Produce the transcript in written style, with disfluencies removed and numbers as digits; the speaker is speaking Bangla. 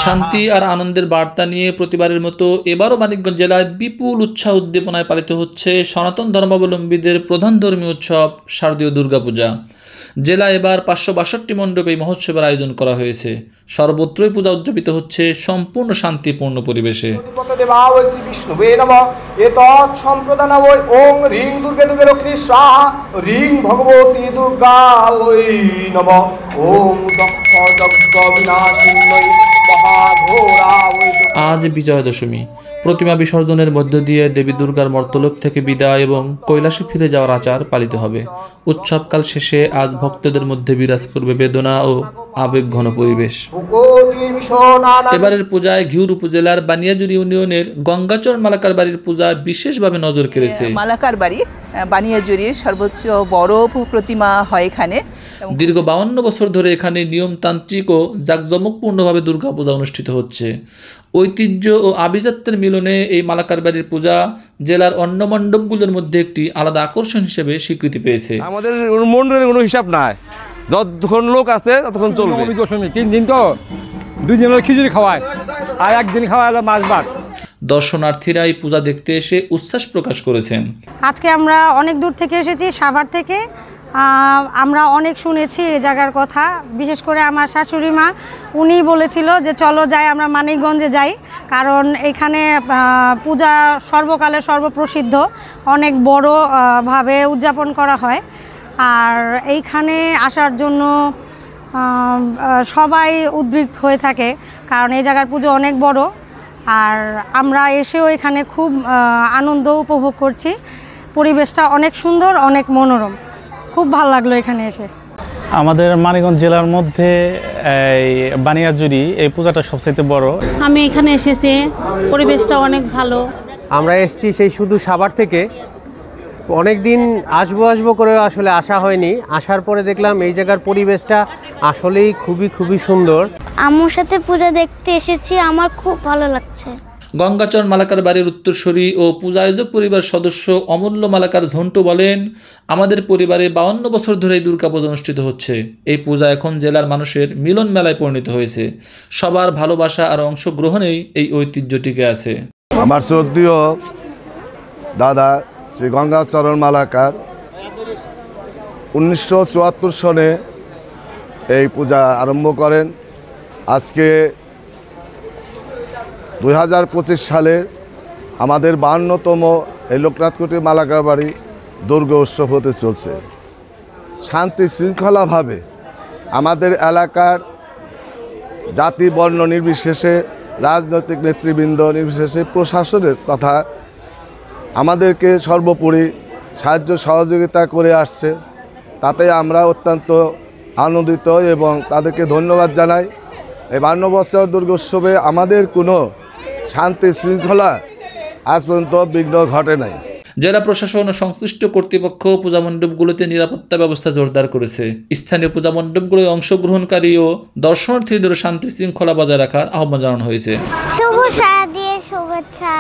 শান্তি আর আনন্দের বার্তা নিয়ে প্রতিবারের মতো এবারও মানিকগঞ্জ জেলায় বিপুল উৎসাহ উদ্দীপনায় পালিত হচ্ছে সনাতন ধর্মাবলম্বীদের প্রধান ধর্মীয় উৎসব শারদীয় দুর্গাপূজা। জেলায় এবার 562 মণ্ডপে এই মহোৎসবের আয়োজন করা হয়েছে। সর্বত্রই পূজা উদযাপিত হচ্ছে সম্পূর্ণ শান্তিপূর্ণ পরিবেশে। আজ বিজয়া দশমী। প্রতিমা বিসর্জনের মধ্য দিয়ে দেবী দুর্গার মর্তলোক থেকে বিদায় এবং কৈলাসে ফিরে যাওয়ার আচার পালিত হবে। উৎসবকাল শেষে আজ ভক্তদের মধ্যে বিরাজ করবে বেদনা ও আবেগ ঘন পরিবেশ। এবারের পূজায় ঘিউর উপজেলার বানিয়াজুরি ইউনিয়নের গঙ্গাচরণ মালাকার বাড়ির পূজা বিশেষভাবে নজর কেড়েছে। মালাকার বাড়ি বানিয়াজুরির সর্বোচ্চ বড় প্রতিমা হয় এখানে। দীর্ঘ 52 বছর ধরে এখানে নিয়মতান্ত্রিক ও জাঁকজমকপূর্ণভাবে দুর্গাপূজা অনুষ্ঠিত হচ্ছে। ঐতিহ্য ও আভিজাত্যের মিলনে এই মালাকার বাড়ির পূজা জেলার অন্য মণ্ডপগুলোর মধ্যে একটি আলাদা আকর্ষণ হিসেবে স্বীকৃতি পেয়েছে। আমাদের মন্ডলের কোনো হিসাব নাই, যতক্ষণ লোক আছে ততক্ষণ চলবে। 3 দিন তো 2 দিন খিচুড়ি খাওয়ায় আর একদিন খাওয়ায় মাছ ভাত। দর্শনার্থীরা এই পূজা দেখতে এসে উচ্ছ্বাস প্রকাশ করেছেন। আজকে আমরা অনেক দূর থেকে এসেছি, সাভার থেকে। আমরা অনেক শুনেছি এই জায়গার কথা, বিশেষ করে আমার শাশুড়ি মা উনি বলেছিল যে চলো যাই, আমরা মানিকগঞ্জে যাই, কারণ এখানে পূজা সর্বকালের সর্বপ্রসিদ্ধ, অনেক বড় ভাবে উদযাপন করা হয়। আর এইখানে আসার জন্য সবাই উদ্গ্রীব হয়ে থাকে, কারণ এই জায়গার পুজো অনেক বড়। আর আমরা এসেও এখানে খুব আনন্দ উপভোগ করছি। পরিবেশটা অনেক সুন্দর, অনেক মনোরম, খুব ভালো লাগলো এখানে এসে। আমাদের মানিকগঞ্জ জেলার মধ্যে এই বানিয়াজুরি এই পূজাটা সবচেয়ে বড়। আমি এখানে এসেছি, পরিবেশটা অনেক ভালো। আমরা এসেছি সেই শুধু সাভার থেকে। অনেক দিন আসবো করে আসলে আসা হয়নি, আসার পরে দেখলাম এই জায়গার পরিবেশটা আসলেই খুবই সুন্দর। আম্মুর সাথে পূজা দেখতে এসেছি, আমার খুব ভালো লাগছে। গঙ্গাচরণ মালাকার বাড়ির উত্তরসূরি ও পূজা আয়োজক পরিবার সদস্য অমূল্য মালাকার ঝন্টু বলেন, আমাদের পরিবারে 52 বছর ধরে এই দুর্গাপূজা অনুষ্ঠিত হচ্ছে। এই পূজা এখন জেলার মানুষের মিলন মেলায় পরিণত হয়েছে। সবার ভালোবাসা আর অংশগ্রহণেই এই ঐতিহ্য টিকে আছে। আমার শ্রদ্ধেয় দাদা শ্রী গঙ্গাচরণ মালাকার 1974 সনে এই পূজা আরম্ভ করেন। আজকে 2025 সালে আমাদের 52তম এই লোকনাথকুটি মালাকার বাড়ি দুর্গা উৎসব হতে চলছে। শান্তি শৃঙ্খলাভাবে আমাদের এলাকার জাতি বর্ণ নির্বিশেষে, রাজনৈতিক নেতৃবৃন্দ নির্বিশেষে, প্রশাসনের তথা আমাদেরকে সর্বোপরি সাহায্য সহযোগিতা করে আসছে। তাতে আমরা অত্যন্ত আনন্দিত এবং তাদেরকে ধন্যবাদ জানাই। এই 52 বছর দুর্গোৎসবে আমাদের কোনো শান্তি শৃঙ্খলা আজ পর্যন্ত বিঘ্ন ঘটে নাই। জেলা প্রশাসন ও সংশ্লিষ্ট কর্তৃপক্ষ পূজা মণ্ডপগুলোতে নিরাপত্তা ব্যবস্থা জোরদার করেছে। স্থানীয় পূজা মণ্ডপগুলোয় অংশগ্রহণকারী ও দর্শনার্থীদের শান্তি শৃঙ্খলা বজায় রাখার আহ্বান জানানো হয়েছে। শুভ শারদীয় শুভেচ্ছা।